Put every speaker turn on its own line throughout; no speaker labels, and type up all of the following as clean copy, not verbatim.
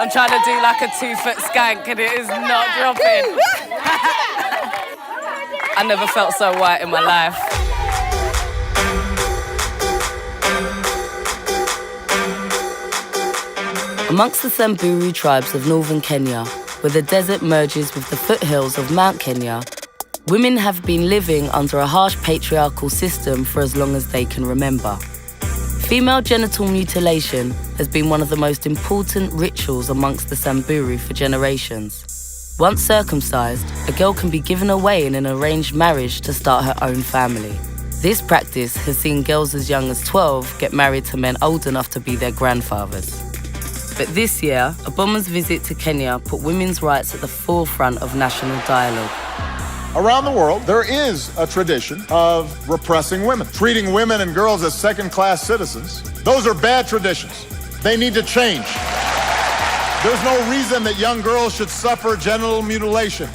I'm trying to do like a 2-foot skank and it is not dropping. I never felt so white in my life.
Amongst the Samburu tribes of northern Kenya, where the desert merges with the foothills of Mount Kenya, women have been living under a harsh patriarchal system for as long as they can remember. Female genital mutilation has been one of the most important rituals amongst the Samburu for generations. Once circumcised, a girl can be given away in an arranged marriage to start her own family. This practice has seen girls as young as 12 get married to men old enough to be their grandfathers. But this year, Obama's visit to Kenya put women's rights at the forefront of national dialogue.
Around the world, there is a tradition of repressing women, treating women and girls as second-class citizens. Those are bad traditions. They need to change. There's no reason that young girls should suffer genital mutilation.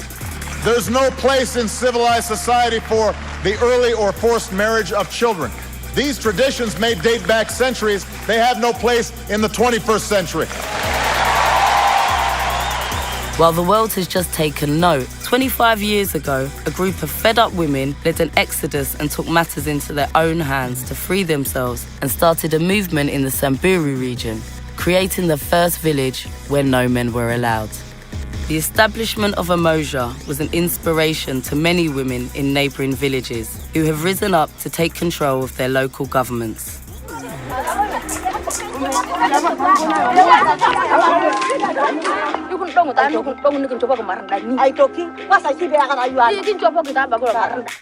There's no place in civilized society for the early or forced marriage of children. These traditions may date back centuries. They have no place in the 21st century.
While the world has just taken note, 25 years ago, a group of fed-up women led an exodus and took matters into their own hands to free themselves and started a movement in the Samburu region, creating the first village where no men were allowed. The establishment of Umoja was an inspiration to many women in neighbouring villages who have risen up to take control of their local governments.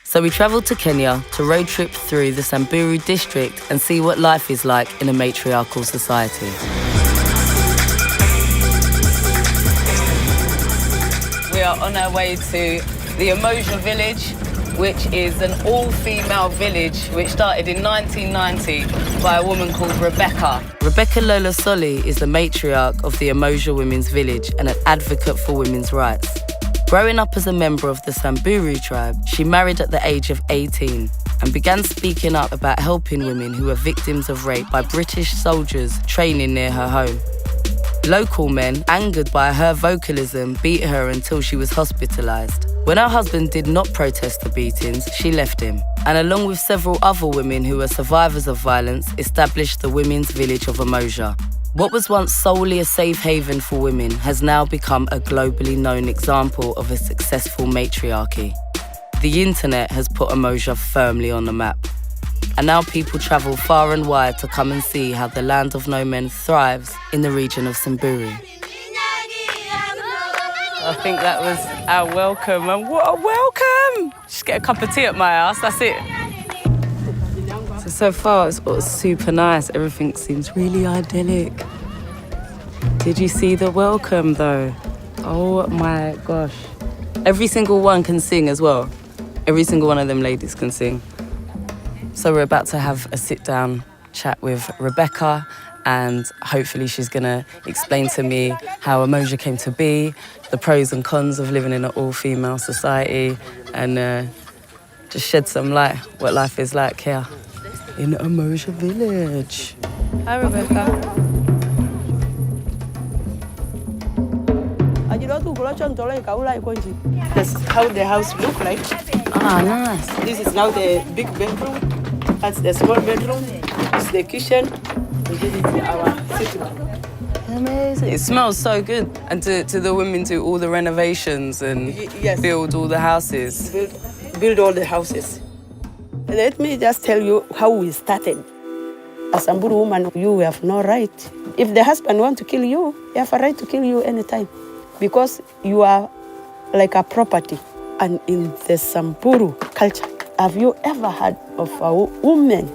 So we travelled to Kenya to road trip through the Samburu district and see what life is like in a matriarchal society.
We are on our way to the Umoja village, which is an all-female village which started in 1990 by a woman called Rebecca.
Rebecca Lolosoli is the matriarch of the Umoja Women's Village and an advocate for women's rights. Growing up as a member of the Samburu tribe, she married at the age of 18 and began speaking up about helping women who were victims of rape by British soldiers training near her home. Local men, angered by her vocalism, beat her until she was hospitalised. When her husband did not protest the beatings, she left him, and along with several other women who were survivors of violence, established the Women's Village of Umoja. What was once solely a safe haven for women has now become a globally known example of a successful matriarchy. The internet has put Umoja firmly on the map. And now people travel far and wide to come and see how the land of no men thrives in the region of Samburu.
I think that was our welcome, and what a welcome! Just get a cup of tea at my house, that's it. So far it's super nice, everything seems really idyllic. Did you see the welcome though? Oh my gosh. Every single one can sing as well. Every single one of them ladies can sing. So we're about to have a sit-down chat with Rebecca, and hopefully she's going to explain to me how Umoja came to be, the pros and cons of living in an all-female society, and just shed some light what life is like here in Umoja village. Hi, Rebecca.
That's how the house look like.
Ah, nice.
This is now the big bedroom. That's the small bedroom. It's the kitchen. And this is our sitting room.
Amazing. It smells so good. And do the women do all the renovations and
Yes.
build all the houses?
Build all the houses. Let me just tell you how we started. As a Samburu woman, you have no right. If the husband wants to kill you, he have a right to kill you anytime. Because you are like a property. And in the Samburu culture, have you ever heard of a woman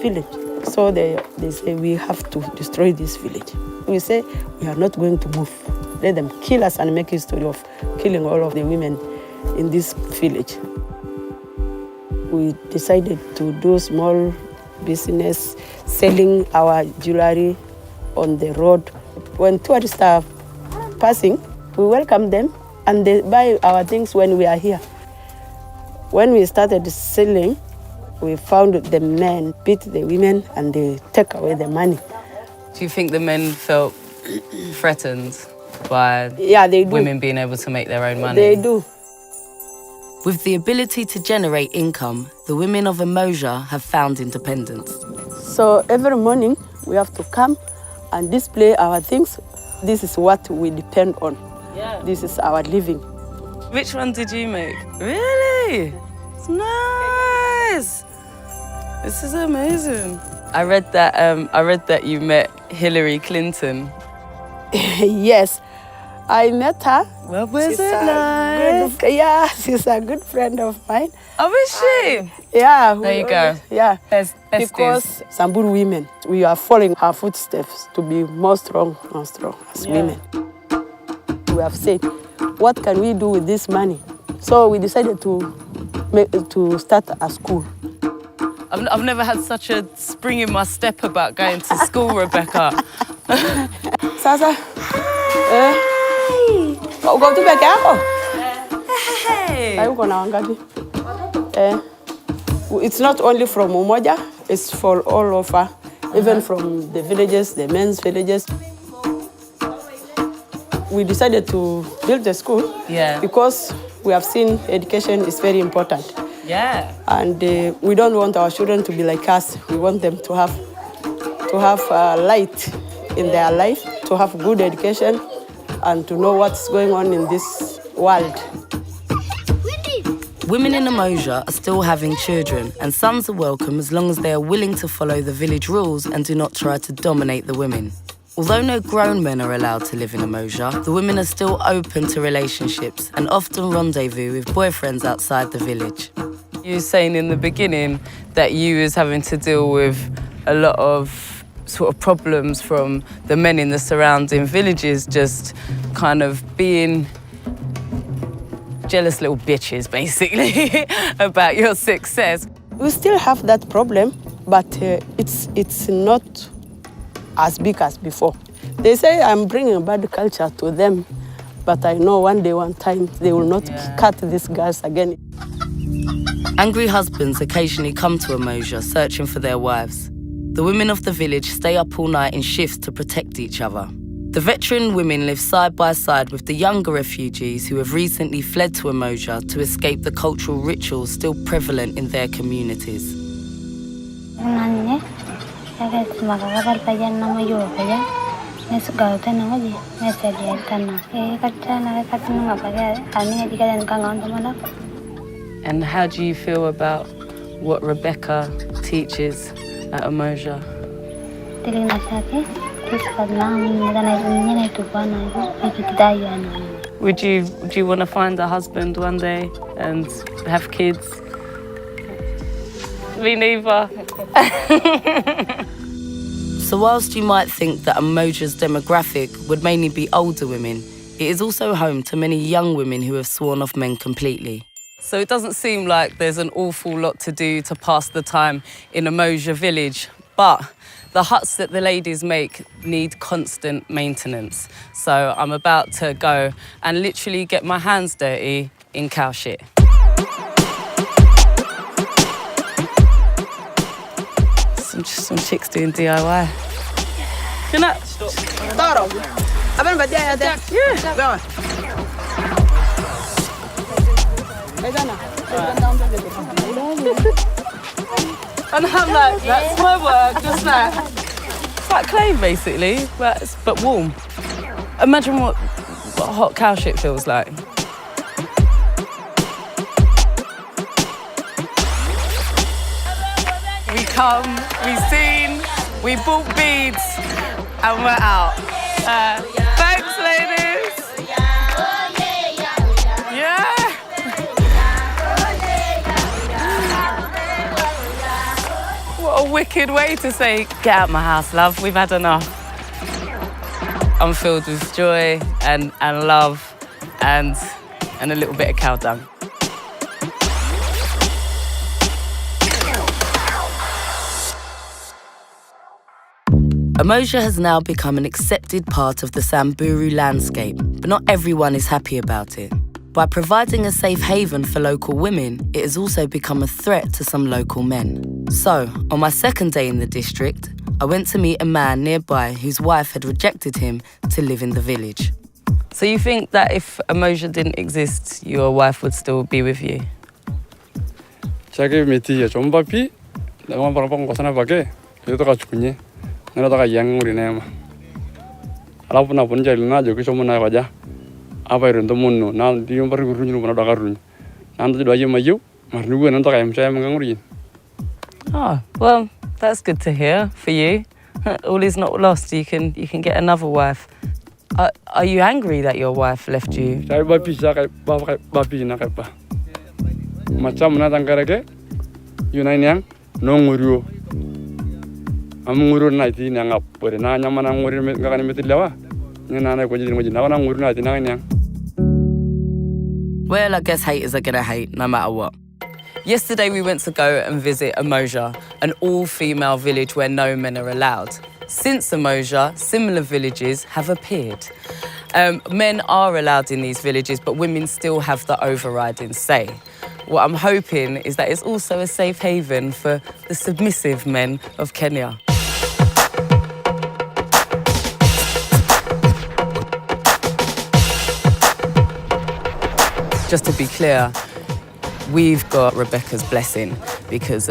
village? So they say we have to destroy this village. We say we are not going to move. Let them kill us and make history of killing all of the women in this village. We decided to do small business, selling our jewelry on the road. When tourists are passing, we welcome them and they buy our things when we are here. When we started selling, we found the men beat the women and they take away the money.
Do you think the men felt
threatened by
they do.
women being able to make their own money.
They do.
With the ability to generate income, the women of Umoja have found independence.
So every morning we have to come and display our things. This is what we depend on.
Yeah.
This is our living.
Which one did you make? Really? It's nice. This is amazing. I read that you met Hillary Clinton.
Yes, I met her.
What was
She's
it
a
like?
she's a good friend of mine.
Oh, is she?
Yeah.
There you go.
Yeah.
Besties.
Because Samburu women, we are following her footsteps to be more strong as women. We have said, what can we do with this money? So we decided to start a school.
I've never had such a spring in my step about going to school, Rebecca.
Sasa, uko tu peke yako?
Hey.
Uko na wangapi? It's not only from Umoja, it's for all over, even from the villages, the men's villages. We decided to build the school because we have seen education is very important.
Yeah.
And we don't want our children to be like us. We want them to have light in their life, to have good education, and to know what's going on in this world.
Women in Umoja are still having children, and sons are welcome as long as they are willing to follow the village rules and do not try to dominate the women. Although no grown men are allowed to live in Umoja, the women are still open to relationships and often rendezvous with boyfriends outside the village.
You were saying in the beginning that you was having to deal with a lot of sort of problems from the men in the surrounding villages, just kind of being jealous little bitches, basically, about your success.
We still have that problem, but it's not as big as before. They say I'm bringing bad culture to them, but I know one day, one time, they will not cut these girls again.
Angry husbands occasionally come to Umoja searching for their wives. The women of the village stay up all night in shifts to protect each other. The veteran women live side by side with the younger refugees who have recently fled to Umoja to escape the cultural rituals still prevalent in their communities.
And how do you feel about what Rebecca teaches at Umoja? Would you want to find a husband one day and have kids? Me neither.
So whilst you might think that Umoja's demographic would mainly be older women, it is also home to many young women who have sworn off men completely.
So it doesn't seem like there's an awful lot to do to pass the time in Umoja village, but the huts that the ladies make need constant maintenance. So I'm about to go and literally get my hands dirty in cow shit. Some chicks doing DIY. Can I? Yeah. And I'm like, that's my work, just that. It's like clay, basically, but warm. Imagine what hot cow shit feels like. We come, we've seen, we bought beads, and we're out. Thanks, ladies. Yeah. What a wicked way to say, get out my house, love, we've had enough. I'm filled with joy and love and a little bit of cow dung.
Umoja has now become an accepted part of the Samburu landscape, but not everyone is happy about it. By providing a safe haven for local women, it has also become a threat to some local men. So, on my second day in the district, I went to meet a man nearby whose wife had rejected him to live in the village.
So you think that if Umoja didn't exist, your wife would still be with you?
자기 밑에 좀 바피 내가 바라본 거 하나 밖에 여기다가 죽니 내려다가 양물이네 막 알아보나 본 적 있나 저기 좀 나와 가자 아바이는 또 못노 난 뒤에 바로 그러는 거나 나가르니 난도 좀 아주 마요 말 누구는 또 가면 잘 먹는 우리.
Oh, well, that's good to hear for you. All is not lost. You can get another wife. Are you angry that your wife left you?
잘 바피 자가 바피 나가봐. macam mana tangkarake yunainyang nonguru amunguru na ti nyanga pore na nyama na nguru ngakani metilawa nyana na ko jidin mo jina na nguru na ti nyang.
Well, I guess haters are gonna hate no matter what.
Yesterday we went to go and visit Umoja, an all-female village where no men are allowed. Since Umoja, similar villages have appeared. Men are allowed in these villages, but women still have the overriding say. What I'm hoping is that it's also a safe haven for the submissive men of Kenya. Just to be clear, we've got Rebecca's blessing because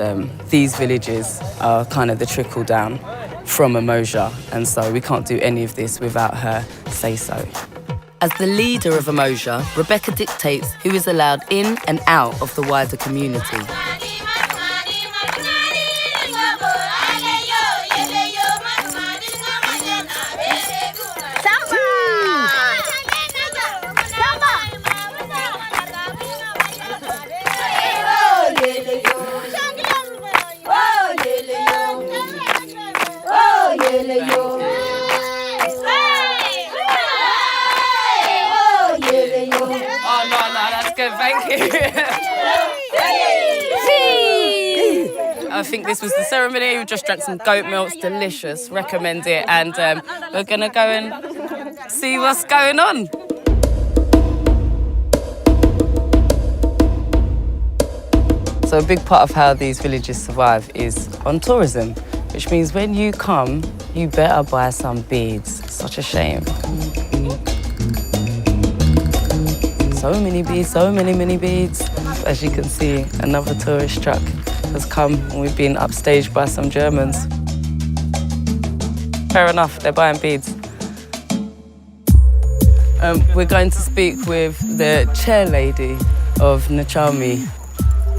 these villages are kind of the trickle down from Umoja, and so we can't do any of this without her say-so.
As the leader of Umoja, Rebecca dictates who is allowed in and out of the wider community.
Thank you. I think this was the ceremony. We just drank some goat milk. It's delicious. Recommend it. And we're going to go and see what's going on. So a big part of how these villages survive is on tourism, which means when you come, you better buy some beads. Such a shame. So many beads, so many beads. As you can see, another tourist truck has come and we've been upstaged by some Germans. Fair enough, they're buying beads. We're going to speak with the chair lady of Nachami.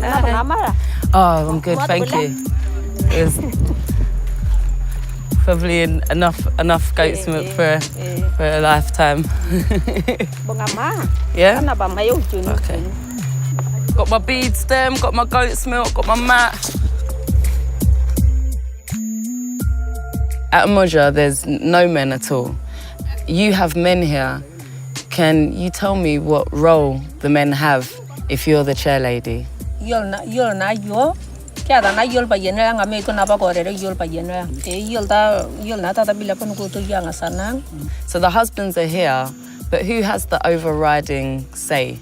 Hi. Oh, I'm good, thank you. There's probably enough goat's milk for a lifetime. Yeah? Okay. Got my bead stem, got my goat's milk, got my mat. At Umoja, there's no men at all. You have men here. Can you tell me what role the men have if you're the chair lady?
So the
husbands are here, but who has the overriding say?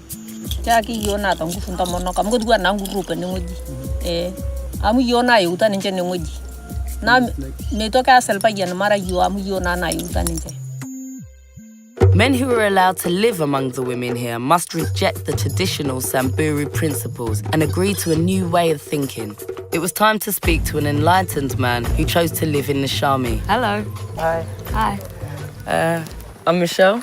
Men who are allowed to live among the women here must reject the traditional Samburu principles and agree to a new way of thinking. It was time to speak to an enlightened man who chose to live in Nashami.
Hello.
Hi.
Hi. I'm Michelle.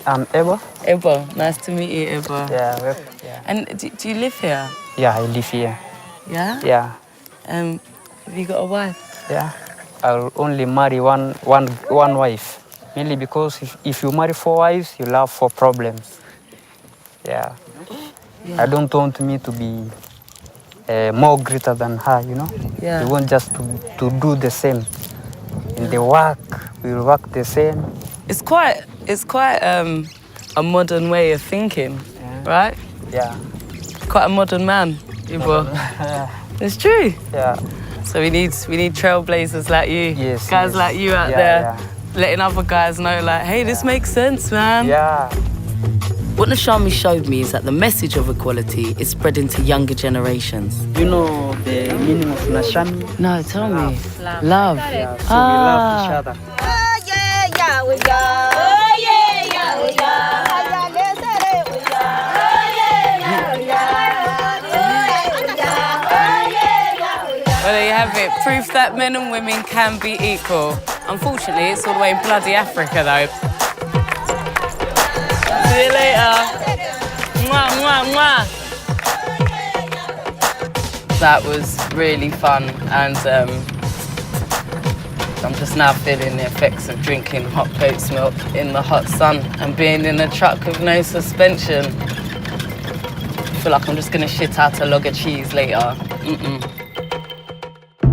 I'm Ebo.
Ebo, nice to meet you, Ebo.
Yeah.
And do you live here?
Yeah, I live here.
Yeah?
Yeah.
Have you got a wife?
Yeah. I'll only marry one wife. Mainly because if you marry 4 wives, you'll have 4 problems. Yeah. I don't want me to be more greater than her, you know?
Yeah.
We want just to do the same. In the work, we'll work the same.
It's quite a modern way of thinking, right?
Yeah.
Quite a modern man, Ibo. It's true.
Yeah.
So we need trailblazers like you, guys like you out there, letting other guys know, like, hey, this makes sense, man.
Yeah.
What Nashami showed me is that the message of equality is spreading to younger generations.
You know the meaning of Nashami?
No, tell me.
Love.
Love.
Yeah, so we love each other.
Well, there you have it. Proof that men and women can be equal. Unfortunately, it's all the way in bloody Africa, though. See you later. Mwah, mwah, mwah. That was really fun, and I'm just now feeling the effects of drinking hot goat's milk in the hot sun and being in a truck with no suspension. I feel like I'm just gonna shit out a log of cheese later.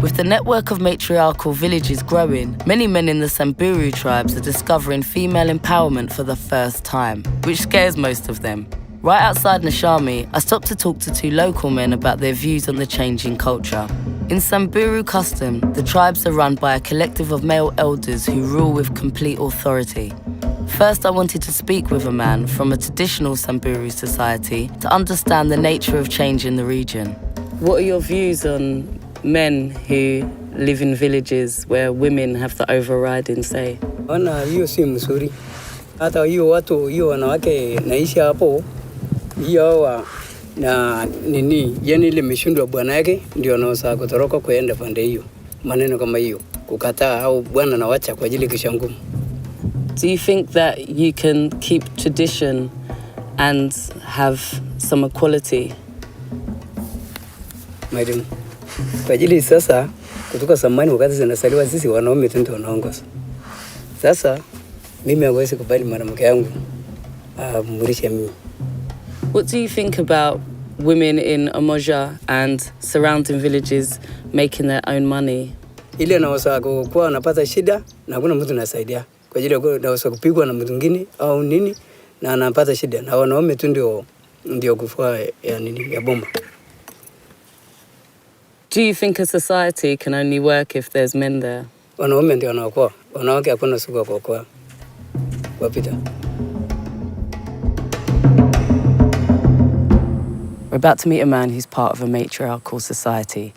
With the network of matriarchal villages growing, many men in the Samburu tribes are discovering female empowerment for the first time, which scares most of them. Right outside Nashami, I stopped to talk to two local men about their views on the changing culture. In Samburu custom, the tribes are run by a collective of male elders who rule with complete authority. First, I wanted to speak with a man from a traditional Samburu society to understand the nature of change in the region.
What are your views on men who live in villages where women have the overriding say?
Wana hiyo si mzuri. Hata hiyo watu hiyo wanawake naishi hapo hiyo na nini yani ile mishundwa bwana yake ndio anaosa kutoroka kwenda pande hiyo. Maneno kama hiyo kukataa au bwana na wacha kwa ajili kisha ngumu.
Do you think that you can keep tradition and have some equality?
Madam, kwa ajili sasa kutoka zamani wakati zinasaliwa sisi wanaume tu ndio wanaongoza. Sasa mimi hawezi kubali mwanamke yangu mrishe mimi.
What do you think about women in Umoja and surrounding villages making their own money?
Ile anaweza kuwa anapata shida na hakuna mtu anasaidia. Kwa ajili anaweza kupigwa na mtu mwingine au nini na anapata shida na wanaume tu ndio kufua ya nini ya bomba.
Do you think a society can only work if there's men there?
Wanaume ndio wanaokoa. Wanawake hakuna siku ya kuokoa. Wapita.
We're about to meet a man who's part of a matriarchal society.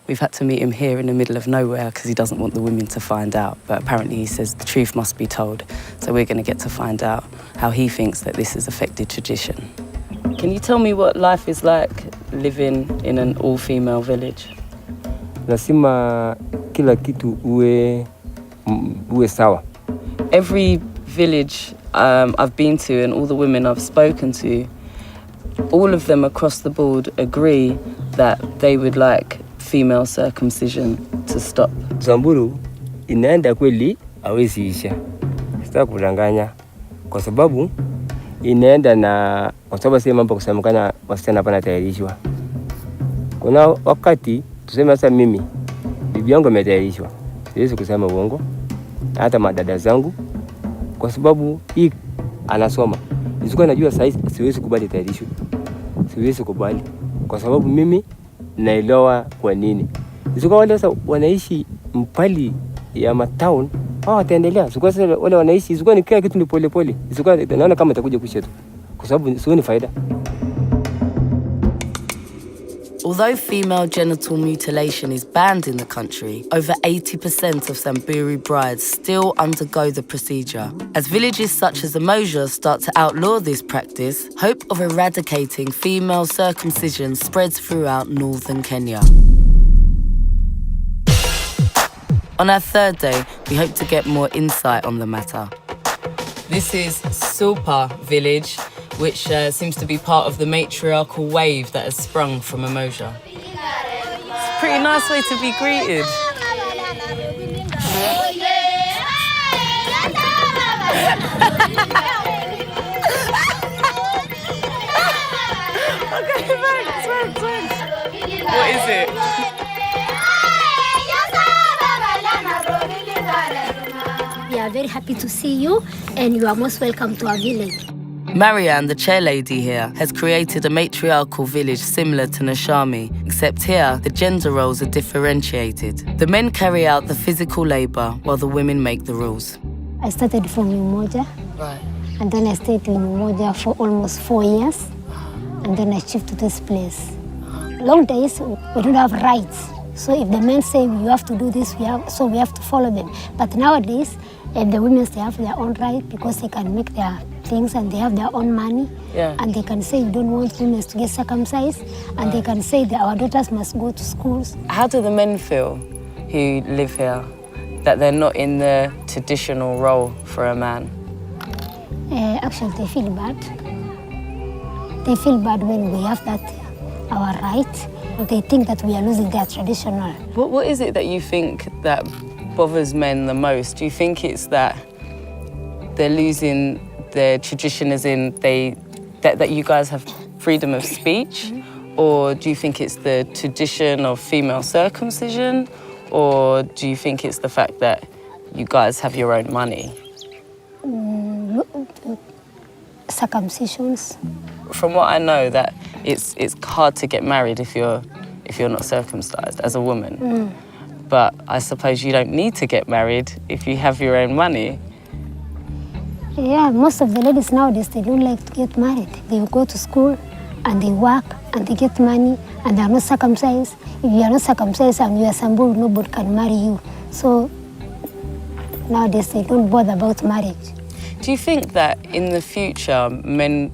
We've had to meet him here in the middle of nowhere because he doesn't want the women to find out. But apparently he says the truth must be told. So we're going to get to find out how he thinks that this has affected tradition. Can you tell me what life is like living in an all-female village?
Lazima kila kitu uwe sawa.
Every village I've been to and all the women I've spoken to, all of them across the board agree that they would like female circumcision to stop.
Samburu inaenda kweli hawezi isha. Sitaki kudanganya kwa sababu inaenda na kwa sababu sema mambo kusemekana wasichana hapa natayarishwa. Kuna wakati tuseme sasa mimi bibi yangu ametayarishwa. Siwezi kusema uongo. Hata madada zangu kwa sababu hii anasoma. Nisikuwa najua saizi siwezi kubali tayarishwe. Siwezi kubali kwa sababu mimi naelewa kwa nini. Nisikuwa wale sasa wanaishi mpali ya matown hao wataendelea. Nisikuwa sasa wale wanaishi nisikuwa ni kila kitu ni pole pole. Nisikuwa naona kama itakuja kuisha tu. Kwa sababu sioni faida.
Although female genital mutilation is banned in the country, over 80% of Samburu brides still undergo the procedure. As villages such as Umoja start to outlaw this practice, hope of eradicating female circumcision spreads throughout northern Kenya. On our third day, we hope to get more insight on the matter.
This is Sulpa village, which seems to be part of the matriarchal wave that has sprung from Umoja. It's a pretty nice way to be greeted. Okay, thanks. What is it?
We are very happy to see you, and you are most welcome to our village.
Marianne, the chair lady here, has created a matriarchal village similar to Nashami, except here the gender roles are differentiated. The men carry out the physical labour while the women make the rules.
I started from Umoja.
Right.
And then I stayed in Umoja for almost 4 years. And then I shifted to this place. Long days, we don't have rights. So if the men say you have to do this, we have to follow them. But nowadays, the women, they have their own right because they can make their things and they have their own money.
Yeah.
And they can say you don't want women to get circumcised. And they can say that our daughters must go to schools.
How do the men feel who live here that they're not in the traditional role for a man?
Actually, they feel bad. They feel bad when we have that, our right. They think that we are losing their traditional.
What is it that you think that bothers men the most? Do you think it's that they're losing their tradition as in that you guys have freedom of speech? Or do you think it's the tradition of female circumcision? Or do you think it's the fact that you guys have your own money?
Circumcisions.
From what I know, that it's hard to get married if you're not circumcised as a woman. But I suppose you don't need to get married if you have your own money.
Yeah, most of the ladies nowadays, they don't like to get married. They go to school and they work and they get money and they are not circumcised. If you are not circumcised and you are Samburu, nobody can marry you. So nowadays they don't bother about marriage.
Do you think that in the future men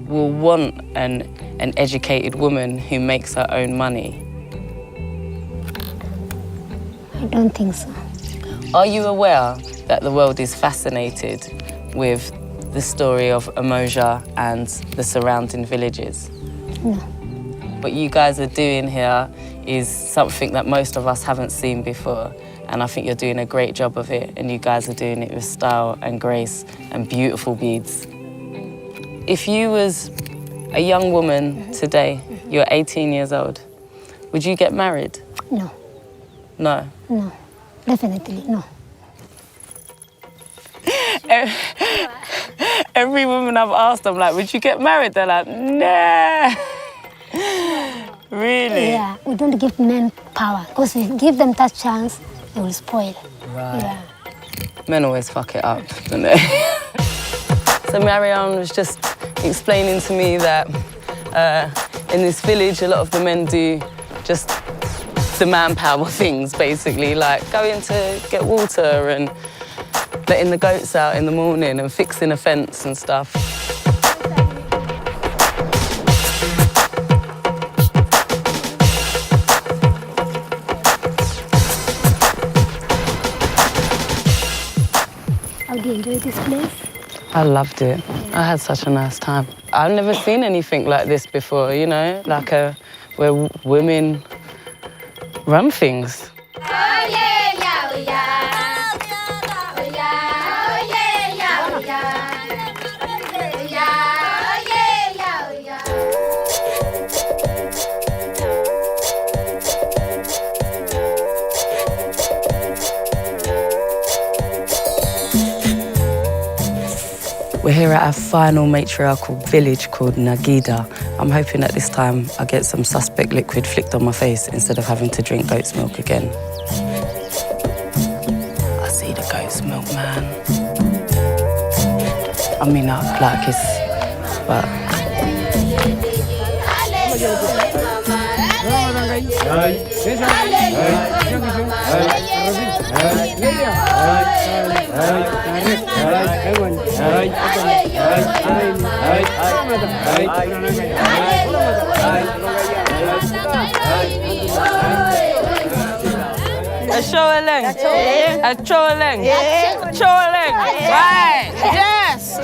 will want an educated woman who makes her own money?
I don't think so.
Are you aware that the world is fascinated with the story of Umoja and the surrounding villages?
No.
What you guys are doing here is something that most of us haven't seen before. And I think you're doing a great job of it, and you guys are doing it with style and grace and beautiful beads. If you was a young woman today, you're 18 years old, would you get married?
No.
No?
No, definitely no.
Every woman I've asked, I'm like, would you get married? They're like, nah. Really?
Yeah, we don't give men power, because if we give them that chance, they will spoil.
Right.
Yeah.
Men always fuck it up, don't they? So Marianne was just explaining to me that in this village, a lot of the men do just the manpower things, basically, like going to get water and letting the goats out in the morning and fixing a fence and stuff.
How do you enjoy this place?
I loved it. I had such a nice time. I've never seen anything like this before, you know, like where women run things. We're here at our final matriarchal village called Nagida. I'm hoping that this time I get some suspect liquid flicked on my face instead of having to drink goat's milk again. I see the goat's milk, man. I mean, I like it's, but... A show-a-ling. A show-a-ling. A show-a-ling. Right. Yes. A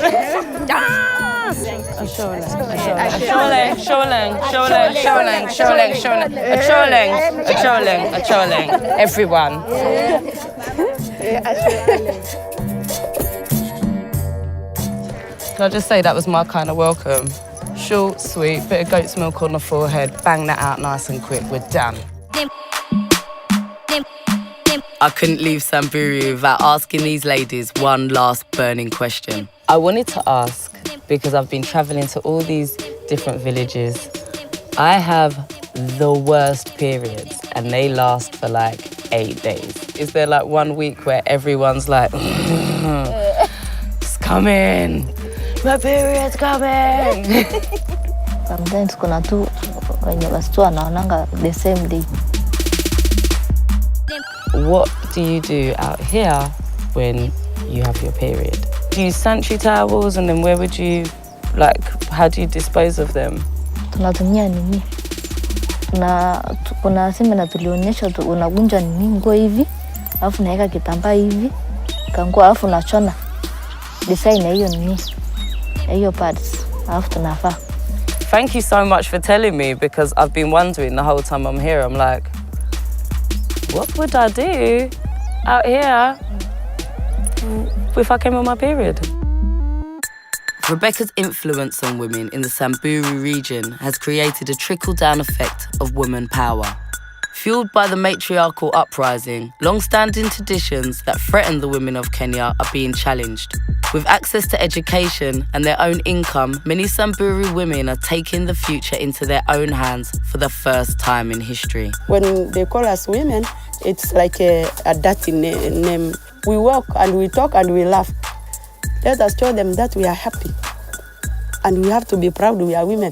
show-a-ling. A show-a-ling. Show-a-ling. Show-a-ling. Show-a-ling. Show-a-ling. Show-a-ling. A show-a-ling. A show-a-ling. A show-a-ling. Everyone. Can I just say that was my kind of welcome? Short, sweet, bit of goat's milk on the forehead, bang that out nice and quick, we're done. I couldn't leave Samburu without asking these ladies one last burning question. I wanted to ask, because I've been travelling to all these different villages, I have the worst periods and they last for like 8 days. Is there like 1 week where everyone's like, it's coming?
my period's coming.
Sometimes kuna tu wenye wasitu wanaonanga the same day.
What do you do out here when you have your period? Do you use sanitary towels, and then where would you, like, how do you dispose of them?
Tunatumia nini? Kuna semina tulionyesha unagunja nini nguo hivi, alafu naweka kitambaa hivi, kanguo alafu nachona design hiyo nini, hiyo pads, alafu tunafaa.
Thank you so much for telling me, because I've been wondering the whole time I'm here. I'm like, what would I do out here if I came on my period?
Rebecca's influence on women in the Samburu region has created a trickle-down effect of woman power. Fueled by the matriarchal uprising, long-standing traditions that threaten the women of Kenya are being challenged. With access to education and their own income, many Samburu women are taking the future into their own hands for the first time in history.
When they call us women, it's like a dirty name. We walk and we talk and we laugh. Let us show them that we are happy. And we have to be proud we are women.